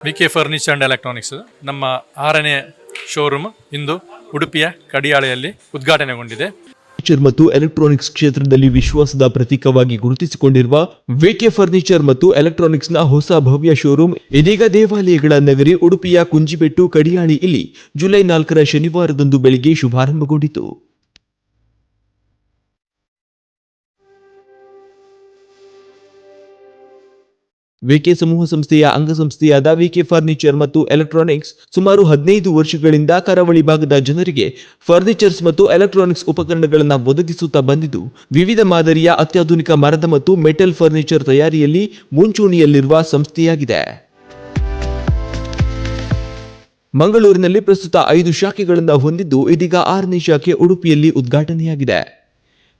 VK furniture and electronics ನಮ್ಮ 6ನೇ showroom ಇಂದು ಉಡುಪಿಯ ಕಡಿಯಾಳೆಯಲ್ಲಿ ಉದ್ಘಾಟನೆಗೊಂಡಿದೆ. Furniture ಮತ್ತು ಎಲೆಕ್ಟ್ರಾನಿಕ್ಸ್ ಕ್ಷೇತ್ರದಲ್ಲಿ ವಿಶ್ವಾಸದ ಪ್ರತೀಕವಾಗಿ ಗುರುತಿಸಿಕೊಂಡಿರುವ ವಿಕೆ ಫರ್ನಿಚರ್ ಮತ್ತು ಎಲೆಕ್ಟ್ರಾನಿಕ್ಸ್ನ ಹೊಸ ಭವ್ಯ ಶೋರೂಮ್ ಇದೀಗ ದೇವಾಲಯಗಳ ನಗರಿ ಉಡುಪಿಯ ಕುಂಜಿಬೆಟ್ಟು ಕಡಿಯಾಳಿ ಇಲ್ಲಿ ಜುಲೈ 4ರ ಶನಿವಾರದಂದು ಬೆಳಿಗ್ಗೆ ಶುಭಾರಂಭಗೊಂಡಿತು. ವಿಕೆ ಸಮೂಹ ಸಂಸ್ಥೆಯ ಅಂಗಸಂಸ್ಥೆಯಾದ ವಿಕೆ ಫರ್ನಿಚರ್ ಮತ್ತು ಎಲೆಕ್ಟ್ರಾನಿಕ್ಸ್ ಸುಮಾರು 15 ವರ್ಷಗಳಿಂದ ಕರಾವಳಿ ಭಾಗದ ಜನರಿಗೆ ಫರ್ನಿಚರ್ಸ್ ಮತ್ತು ಎಲೆಕ್ಟ್ರಾನಿಕ್ಸ್ ಉಪಕರಣಗಳನ್ನು ಒದಗಿಸುತ್ತಾ ಬಂದಿದ್ದು, ವಿವಿಧ ಮಾದರಿಯ ಅತ್ಯಾಧುನಿಕ ಮರದ ಮತ್ತು ಮೆಟಲ್ ಫರ್ನಿಚರ್ ತಯಾರಿಯಲ್ಲಿ ಮುಂಚೂಣಿಯಲ್ಲಿರುವ ಸಂಸ್ಥೆಯಾಗಿದೆ. ಮಂಗಳೂರಿನಲ್ಲಿ ಪ್ರಸ್ತುತ 5 ಶಾಖೆಗಳನ್ನು ಹೊಂದಿದ್ದು, ಇದೀಗ 6ನೇ ಶಾಖೆ ಉಡುಪಿಯಲ್ಲಿ ಉದ್ಘಾಟನೆಯಾಗಿದೆ.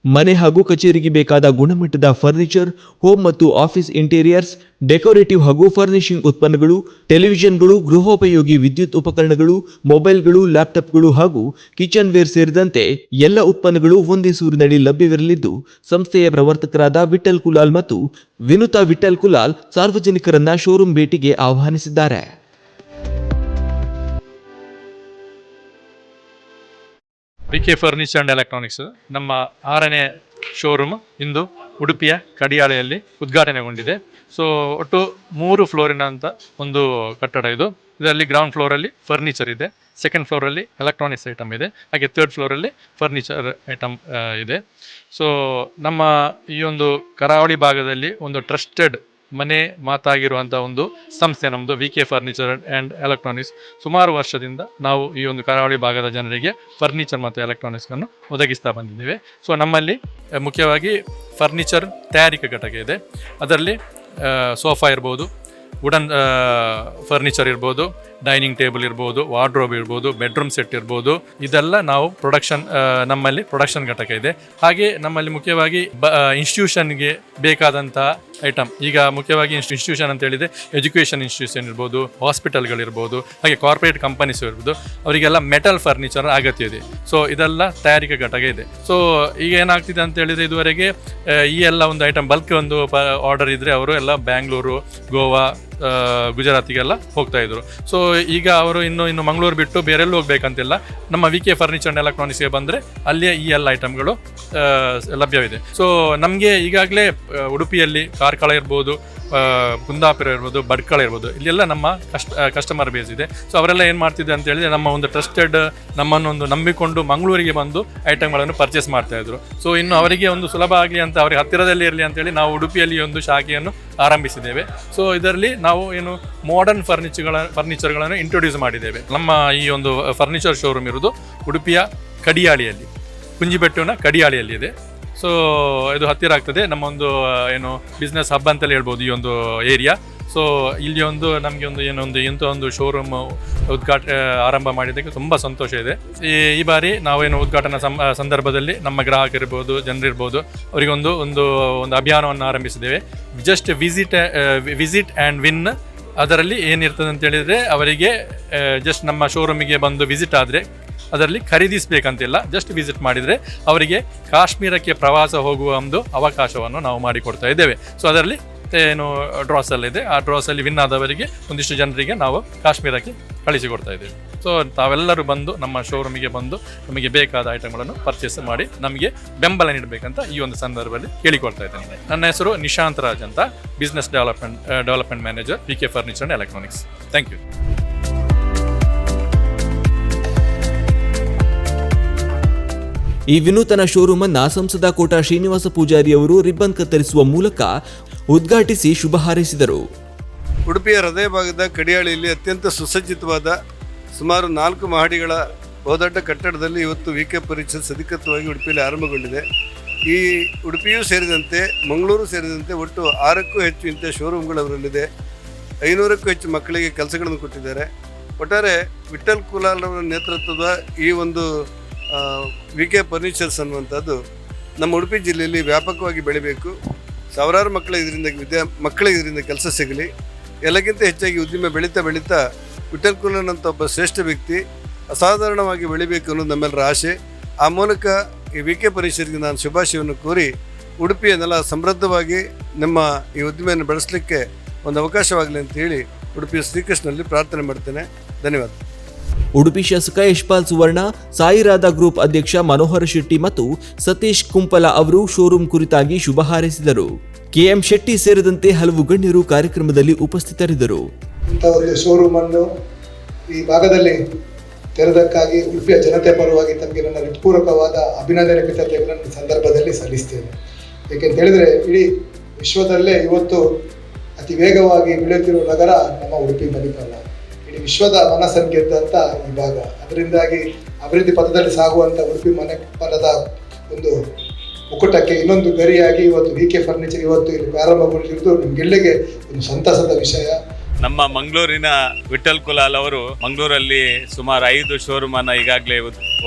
ಮನೆ ಹಾಗೂ ಕಚೇರಿಗೆ ಬೇಕಾದ ಗುಣಮಟ್ಟದ ಫರ್ನಿಚರ್, ಹೋಮ್ ಮತ್ತು ಆಫೀಸ್ ಇಂಟೀರಿಯರ್ಸ್, ಡೆಕೋರೇಟಿವ್ ಹಾಗೂ ಫರ್ನಿಶಿಂಗ್ ಉತ್ಪನ್ನಗಳು, ಟೆಲಿವಿಷನ್ಗಳು, ಗೃಹೋಪಯೋಗಿ ವಿದ್ಯುತ್ ಉಪಕರಣಗಳು, ಮೊಬೈಲ್ಗಳು, ಲ್ಯಾಪ್ಟಾಪ್ಗಳು ಹಾಗೂ ಕಿಚನ್ ವೇರ್ ಸೇರಿದಂತೆ ಎಲ್ಲ ಉತ್ಪನ್ನಗಳು ಒಂದೇ ಸೂರಿನಡಿ ಲಭ್ಯವಿರಲಿದ್ದು, ಸಂಸ್ಥೆಯ ಪ್ರವರ್ತಕರಾದ ವಿಠಲ್ ಕುಲಾಲ್ ಮತ್ತು ವಿನುತಾ ವಿಠಲ್ ಕುಲಾಲ್ ಸಾರ್ವಜನಿಕರನ್ನ ಶೋರೂಮ್ ಭೇಟಿಗೆ ಆಹ್ವಾನಿಸಿದ್ದಾರೆ. ವಿಕೆ ಫರ್ನಿಚರ್ ಅಂಡ್ ಎಲೆಕ್ಟ್ರಾನಿಕ್ಸ್ ನಮ್ಮ 6ನೇ ಶೋರೂಮ್ ಇಂದು ಉಡುಪಿಯ ಕಡಿಯಾಳೆಯಲ್ಲಿ ಉದ್ಘಾಟನೆಗೊಂಡಿದೆ. ಸೊ ಒಟ್ಟು 3 ಫ್ಲೋರಿನ ಅಂತ ಒಂದು ಕಟ್ಟಡ ಇದು. ಇದರಲ್ಲಿ ಗ್ರೌಂಡ್ ಫ್ಲೋರಲ್ಲಿ ಫರ್ನಿಚರ್ ಇದೆ, ಸೆಕೆಂಡ್ ಫ್ಲೋರಲ್ಲಿ ಎಲೆಕ್ಟ್ರಾನಿಕ್ಸ್ ಐಟಮ್ ಇದೆ, ಹಾಗೆ ಥರ್ಡ್ ಫ್ಲೋರಲ್ಲಿ ಫರ್ನಿಚರ್ ಐಟಮ್ ಇದೆ. ಸೊ ನಮ್ಮ ಈ ಒಂದು ಕರಾವಳಿ ಭಾಗದಲ್ಲಿ ಒಂದು ಟ್ರಸ್ಟೆಡ್ ಮನೆ ಮಾತಾಗಿರುವಂಥ ಒಂದು ಸಂಸ್ಥೆ ನಮ್ಮದು ವಿಕೆ ಫರ್ನಿಚರ್ ಆ್ಯಂಡ್ ಎಲೆಕ್ಟ್ರಾನಿಕ್ಸ್. ಸುಮಾರು ವರ್ಷದಿಂದ ನಾವು ಈ ಒಂದು ಕರಾವಳಿ ಭಾಗದ ಜನರಿಗೆ ಫರ್ನಿಚರ್ ಮತ್ತು ಎಲೆಕ್ಟ್ರಾನಿಕ್ಸನ್ನು ಒದಗಿಸ್ತಾ ಬಂದಿದ್ದೇವೆ. ಸೊ ನಮ್ಮಲ್ಲಿ ಮುಖ್ಯವಾಗಿ ಫರ್ನಿಚರ್ ತಯಾರಿಕಾ ಘಟಕ ಇದೆ. ಅದರಲ್ಲಿ ಸೋಫಾ ಇರ್ಬೋದು, ವುಡನ್ ಫರ್ನಿಚರ್ ಇರ್ಬೋದು, ಡೈನಿಂಗ್ ಟೇಬಲ್ ಇರ್ಬೋದು, ವಾರ್ಡ್ರೋಬ್ ಇರ್ಬೋದು, ಬೆಡ್ರೂಮ್ ಸೆಟ್ ಇರ್ಬೋದು, ಇದೆಲ್ಲ ನಾವು ನಮ್ಮಲ್ಲಿ ಪ್ರೊಡಕ್ಷನ್ ಘಟಕ ಇದೆ. ಹಾಗೆ ನಮ್ಮಲ್ಲಿ ಮುಖ್ಯವಾಗಿ ಇನ್ಸ್ಟಿಟ್ಯೂಷನ್ಗೆ ಬೇಕಾದಂಥ ಐಟಮ್, ಈಗ ಮುಖ್ಯವಾಗಿ ಇನ್ಸ್ಟಿಟ್ಯೂಷನ್ ಅಂತ ಹೇಳಿದರೆ ಎಜುಕೇಷನ್ ಇನ್ಸ್ಟಿಟ್ಯೂಷನ್ ಇರ್ಬೋದು, ಹಾಸ್ಪಿಟಲ್ಗಳಿರ್ಬೋದು, ಹಾಗೆ ಕಾರ್ಪೊರೇಟ್ ಕಂಪನೀಸ್ ಇರ್ಬೋದು, ಅವರಿಗೆಲ್ಲ ಮೆಟಲ್ ಫರ್ನಿಚರ್ ಅಗತ್ಯ ಇದೆ. ಸೊ ಇದೆಲ್ಲ ತಯಾರಿಕಾ ಘಟಕ ಇದೆ. ಸೊ ಈಗ ಏನಾಗ್ತಿದೆ ಅಂತ ಹೇಳಿದರೆ, ಇದುವರೆಗೆ ಈ ಎಲ್ಲ ಒಂದು ಐಟಮ್ ಬಲ್ಕ್ ಒಂದು ಆರ್ಡರ್ ಇದ್ದರೆ ಅವರು ಎಲ್ಲ ಬ್ಯಾಂಗ್ಳೂರು, ಗೋವಾ, ಗುಜರಾತಿಗೆಲ್ಲ ಹೋಗ್ತಾ ಇದ್ರು. ಸೊ ಈಗ ಅವರು ಇನ್ನು ಮಂಗಳೂರು ಬಿಟ್ಟು ಬೇರೆಲ್ಲೂ ಹೋಗ್ಬೇಕಂತಿಲ್ಲ. ನಮ್ಮ ವಿಕೆ ಫರ್ನಿಚರ್ ಅಂಡ್ ಎಲೆಕ್ಟ್ರಾನಿಕ್ಸ್ಗೆ ಬಂದರೆ ಅಲ್ಲಿಯೇ ಈ ಎಲ್ಲ ಐಟಮ್ಗಳು ಲಭ್ಯವಿದೆ. ಸೊ ನಮಗೆ ಈಗಾಗಲೇ ಉಡುಪಿಯಲ್ಲಿ ಕಾರ್ಕಳ ಇರ್ಬೋದು, ಕುಂದಾಪುರ ಇರ್ಬೋದು, ಭಟ್ಕಳ ಇರ್ಬೋದು, ಇಲ್ಲೆಲ್ಲ ನಮ್ಮ ಕಸ್ಟಮರ್ ಬೇಸ್ ಇದೆ. ಸೊ ಅವರೆಲ್ಲ ಏನು ಮಾಡ್ತಿದೆ ಅಂತ ಹೇಳಿದ್ರೆ, ನಮ್ಮ ಒಂದು ಟ್ರಸ್ಟೆಡ್ ನಮ್ಮನ್ನೊಂದು ನಂಬಿಕೊಂಡು ಮಂಗಳೂರಿಗೆ ಬಂದು ಐಟಮ್ಗಳನ್ನು ಪರ್ಚೇಸ್ ಮಾಡ್ತಾಯಿದ್ರು. ಸೊ ಇನ್ನು ಅವರಿಗೆ ಒಂದು ಸುಲಭ ಆಗಲಿ ಅಂತ, ಅವರಿಗೆ ಹತ್ತಿರದಲ್ಲಿ ಇರಲಿ ಅಂತೇಳಿ ನಾವು ಉಡುಪಿಯಲ್ಲಿ ಒಂದು ಶಾಖೆಯನ್ನು ಆರಂಭಿಸಿದ್ದೇವೆ. ಸೊ ಇದರಲ್ಲಿ ನಾವು ಏನು ಮಾಡರ್ನ್ ಫರ್ನಿಚರ್ಗಳನ್ನು ಇಂಟ್ರೊಡ್ಯೂಸ್ ಮಾಡಿದ್ದೇವೆ. ನಮ್ಮ ಈ ಒಂದು ಫರ್ನಿಚರ್ ಶೋರೂಮ್ ಇರೋದು ಉಡುಪಿಯ ಕಡಿಯಾಳಿಯಲ್ಲಿ, ಕುಂಜಿಬೆಟ್ಟುವಿನ ಕಡಿಯಾಳಿಯಲ್ಲಿ ಇದೆ. ಸೊ ಇದು ಹತ್ತಿರ ಆಗ್ತದೆ, ನಮ್ಮ ಒಂದು ಏನು ಬಿಸ್ನೆಸ್ ಹಬ್ ಅಂತಲೇ ಹೇಳ್ಬೋದು ಈ ಒಂದು ಏರಿಯಾ. ಸೊ ಇಲ್ಲಿ ನಮಗೆ ಇಂಥ ಒಂದು ಶೋರೂಮ್ ಆರಂಭ ಮಾಡಿದ್ದಕ್ಕೆ ತುಂಬ ಸಂತೋಷ ಇದೆ. ಈ ಬಾರಿ ನಾವೇನು ಉದ್ಘಾಟನಾ ಸಂದರ್ಭದಲ್ಲಿ ನಮ್ಮ ಗ್ರಾಹಕರಿರ್ಬೋದು, ಜನರಿರ್ಬೋದು, ಅವರಿಗೆ ಒಂದು ಅಭಿಯಾನವನ್ನು ಆರಂಭಿಸಿದ್ದೇವೆ. Just visit and win. ಅದರಲ್ಲಿ ಏನಿರ್ತದೆ ಅಂತ ಹೇಳಿದರೆ, ಅವರಿಗೆ ಜಸ್ಟ್ ನಮ್ಮ ಶೋರೂಮಿಗೆ ಬಂದು ವಿಸಿಟ್ ಆದರೆ ಅದರಲ್ಲಿ ಖರೀದಿಸಬೇಕಂತಿಲ್ಲ, ಜಸ್ಟ್ ವಿಸಿಟ್ ಮಾಡಿದರೆ ಅವರಿಗೆ ಕಾಶ್ಮೀರಕ್ಕೆ ಪ್ರವಾಸ ಹೋಗುವ ಒಂದು ಅವಕಾಶವನ್ನು ನಾವು ಮಾಡಿಕೊಡ್ತಾ ಇದ್ದೇವೆ. ಸೊ ಅದರಲ್ಲಿ ಏನು ಡ್ರಾಸಲ್ಲಿ ಇದೆ, ಆ ಡ್ರಾಸಲ್ಲಿ ವಿನ್ ಆದವರಿಗೆ ಒಂದಿಷ್ಟು ಜನರಿಗೆ ನಾವು ಕಾಶ್ಮೀರಕ್ಕೆ ಕಳಿಸಿಕೊಡ್ತಾ ಇದ್ದೇವೆ. ಸೊ ತಾವೆಲ್ಲರೂ ಬಂದು ನಮ್ಮ ಶೋರೂಮಿಗೆ ಬಂದು ನಮಗೆ ಬೇಕಾದ ಐಟಮ್ಗಳನ್ನು ಪರ್ಚೇಸ್ ಮಾಡಿ ನಮಗೆ ಬೆಂಬಲ ನೀಡಬೇಕಂತ ಈ ಒಂದು ಸಂದರ್ಭದಲ್ಲಿ ಕೇಳಿಕೊಳ್ತಾ ಇದ್ದೇನೆ. ನನ್ನ ಹೆಸರು ನಿಶಾಂತ್ ರಾಜ್ ಅಂತ, business development manager VK furniture and electronics. Thank you. ಈ ವಿನೂತನ ಶೋರೂಮ್ ಅನ್ನ ಸಂಸದ ಕೋಟ ಶ್ರೀನಿವಾಸ ಪೂಜಾರಿ ಅವರು ರಿಬ್ಬನ್ ಕತ್ತರಿಸುವ ಮೂಲಕ ಉದ್ಘಾಟಿಸಿ ಶುಭ ಹಾರೈಸಿದರು. ಉಡುಪಿಯ ಹೃದಯ ಭಾಗದ ಕಡಿಯಾಳಿಯಲ್ಲಿ ಅತ್ಯಂತ ಸುಸಜ್ಜಿತವಾದ ಸುಮಾರು 4 ಮಹಡಿಗಳ ಬಹುದೊಡ್ಡ ಕಟ್ಟಡದಲ್ಲಿ ಇವತ್ತು ವಿಕೆ ಫರ್ನಿಚರ್ಸ್ ಅಧಿಕೃತವಾಗಿ ಉಡುಪಿಯಲ್ಲಿ ಆರಂಭಗೊಂಡಿದೆ. ಈ ಉಡುಪಿಯೂ ಸೇರಿದಂತೆ ಮಂಗಳೂರು ಸೇರಿದಂತೆ ಒಟ್ಟು 6ಕ್ಕೂ ಹೆಚ್ಚು ಇಂಥ ಶೋರೂಮ್ಗಳು ಅವರಲ್ಲಿದೆ. 500ಕ್ಕೂ ಹೆಚ್ಚು ಮಕ್ಕಳಿಗೆ ಕೆಲಸಗಳನ್ನು ಕೊಟ್ಟಿದ್ದಾರೆ. ಒಟ್ಟಾರೆ ವಿಠಲ್ ಕುಲಾಲ್ ಅವರ ನೇತೃತ್ವದ ಈ ಒಂದು ವಿಕೆ ಫರ್ನಿಚರ್ಸ್ ಅನ್ನುವಂಥದ್ದು ನಮ್ಮ ಉಡುಪಿ ಜಿಲ್ಲೆಯಲ್ಲಿ ವ್ಯಾಪಕವಾಗಿ ಬೆಳಿಬೇಕು. ಸಾವಿರಾರು ಮಕ್ಕಳಿಗೆ ಇದರಿಂದ ಕೆಲಸ ಸಿಗಲಿ. ಎಲ್ಲಕ್ಕಿಂತ ಹೆಚ್ಚಾಗಿ ಉದ್ಯಮ ಬೆಳೀತಾ ವಿಠಲ್ ಕುಲಾಲ್ ಅಂತ ಒಬ್ಬ ಶ್ರೇಷ್ಠ ವ್ಯಕ್ತಿ ಅಸಾಧಾರಣವಾಗಿ ಬೆಳಿಬೇಕು ಅನ್ನೋದು ನಮ್ಮೆಲ್ಲರ ಆಸೆ. ಆ ಮೂಲಕ ಈ ವಿಕೆ ಫರ್ನಿಚರ್ಗೆ ನಾನು ಶುಭಾಶಯವನ್ನು ಕೋರಿ, ಉಡುಪಿಯನ್ನೆಲ್ಲ ಸಮೃದ್ಧವಾಗಿ ನಮ್ಮ ಈ ಉದ್ಯಮವನ್ನು ಬೆಳೆಸಲಿಕ್ಕೆ ಒಂದು ಅವಕಾಶವಾಗಲಿ ಅಂತ ಹೇಳಿ ಉಡುಪಿಯ ಶ್ರೀಕೃಷ್ಣನಲ್ಲಿ ಪ್ರಾರ್ಥನೆ ಮಾಡ್ತೇನೆ. ಧನ್ಯವಾದ. ಉಡುಪಿ ಶಾಸಕ ಯಶ್ಪಾಲ್ ಸುವರ್ಣ, ಸಾಯಿರಾಧ ಗ್ರೂಪ್ ಅಧ್ಯಕ್ಷ ಮನೋಹರ ಶೆಟ್ಟಿ ಮತ್ತು ಸತೀಶ್ ಕುಂಪಲ ಅವರು ಶೋರೂಮ್ ಕುರಿತಾಗಿ ಶುಭ ಹಾರೈಸಿದರು. ಕೆಎಂ ಶೆಟ್ಟಿ ಸೇರಿದಂತೆ ಹಲವು ಗಣ್ಯರು ಕಾರ್ಯಕ್ರಮದಲ್ಲಿ ಉಪಸ್ಥಿತರಿದ್ದರು. ಇಂಥ ಒಂದು ಶೋರೂಮ್ ಅನ್ನು ಈ ಭಾಗದಲ್ಲಿ ತೆರೆದಕ್ಕಾಗಿ ಉಡುಪಿಯ ಜನತೆ ಪರವಾಗಿ ತಮಗೆ ನನ್ನ ಹೃತ್ಪೂರ್ವಕವಾದ ಅಭಿನಂದನೆ ಕೃತಜ್ಞತೆಗಳನ್ನು ಸಂದರ್ಭದಲ್ಲಿ ಸಲ್ಲಿಸ್ತೇನೆ. ಏಕೆಂತ ಹೇಳಿದರೆ ಇಡೀ ವಿಶ್ವದಲ್ಲೇ ಇವತ್ತು ಅತಿ ವೇಗವಾಗಿ ಬೆಳೆಯುತ್ತಿರುವ ನಗರ ನಮ್ಮ ಉಡುಪಿ ಮಣಿಪಾಲ. ಇಡೀ ವಿಶ್ವದ ಮನಸ್ಸನ್ನು ಗೆದ್ದಂಥ ಈ ಭಾಗ. ಅದರಿಂದಾಗಿ ಅಭಿವೃದ್ಧಿ ಪಥದಲ್ಲಿ ಸಾಗುವಂಥ ಉಡುಪಿ ಮಣಿಪಾಲದ ಒಂದು ಮುಕುಟಕ್ಕೆ ಇನ್ನೊಂದು ಗರಿಯಾಗಿ ಇವತ್ತು ವಿ ಕೆ ಫರ್ನಿಚರ್ ಇವತ್ತು ಇಲ್ಲಿ ಪ್ರಾರಂಭಗೊಂಡಿರುವುದು ನಮಗೆಲ್ಲರಿಗೆ ಒಂದು ಸಂತಸದ ವಿಷಯ. ನಮ್ಮ ಮಂಗಳೂರಿನ ವಿಠಲ್ ಕುಲಾಲ್ ಅವರು ಮಂಗಳೂರಲ್ಲಿ ಸುಮಾರು 5 ಶೋರೂಮ್ ಅನ್ನು ಈಗಾಗಲೇ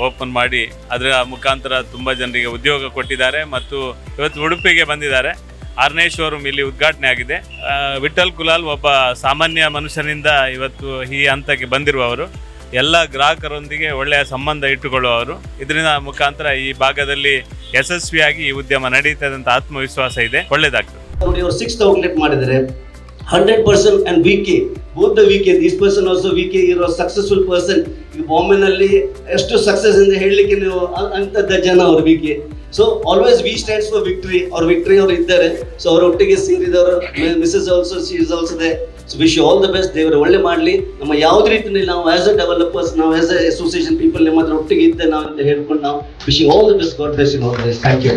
ಓಪನ್ ಮಾಡಿ ಅದರ ಮುಖಾಂತರ ತುಂಬ ಜನರಿಗೆ ಉದ್ಯೋಗ ಕೊಟ್ಟಿದ್ದಾರೆ ಮತ್ತು ಇವತ್ತು ಉಡುಪಿಗೆ ಬಂದಿದ್ದಾರೆ. 6ನೇ ಶೋರೂಮ್ ಇಲ್ಲಿ ಉದ್ಘಾಟನೆ ಆಗಿದೆ. ವಿಠಲ್ ಕುಲಾಲ್ ಒಬ್ಬ ಸಾಮಾನ್ಯ ಮನುಷ್ಯನಿಂದ ಇವತ್ತು ಈ ಹಂತಕ್ಕೆ ಬಂದಿರುವವರು. ಎಲ್ಲ ಗ್ರಾಹಕರೊಂದಿಗೆ ಒಳ್ಳೆಯ ಸಂಬಂಧ ಇಟ್ಟುಕೊಳ್ಳುವವರು. ಇದರಿಂದ ಮುಖಾಂತರ ಈ ಭಾಗದಲ್ಲಿ ಯಶಸ್ವಿಯಾಗಿ ಈ ಉದ್ಯಮ ನಡೀತದೆ ಅಂತ ಆತ್ಮವಿಶ್ವಾಸ ಇದೆ. ಒಳ್ಳೆಯದಾಗ್ತದೆ. ಅವರು 6th ಔಟ್ಲೆಟ್ ಮಾಡಿದ್ದಾರೆ. 100% and VK, both the VK, this person also VK, you're a successful person. ಈಗ ಬಾಂಬೆನಲ್ಲಿ ಎಷ್ಟು ಸಕ್ಸಸ್ ಅಂತ ಹೇಳಲಿಕ್ಕೆ ನೀವು ಅಂಥದ್ದ ಜನ ಅವರು VK. So always V stands for victory. ಅವ್ರ ವಿಕ್ಟ್ರಿ ಅವರು ಇದ್ದಾರೆ. ಸೊ ಅವರ ಒಟ್ಟಿಗೆ ಸೇರಿದವರು Mrs also, she is also there. So wish you all the best. ದೇವರು ಒಳ್ಳೆ ಮಾಡಲಿ. ನಮ್ಮ ಯಾವುದೇ ರೀತಿಯಲ್ಲಿ ನಾವು ಆಸ್ ಅ ಡೆವಲಪರ್ಸ್, ನಾವು ಆಸ್ ಅ ಅಸೋಸಿಯೇಷನ್ ಪೀಪಲ್ ನಿಮ್ಮ ಹತ್ರ ಒಟ್ಟಿಗೆ ಇದ್ದೆ ನಾವು ಅಂತ ಹೇಳ್ಕೊಂಡು ನಾವು wish you all the best. God bless you all. Thank you.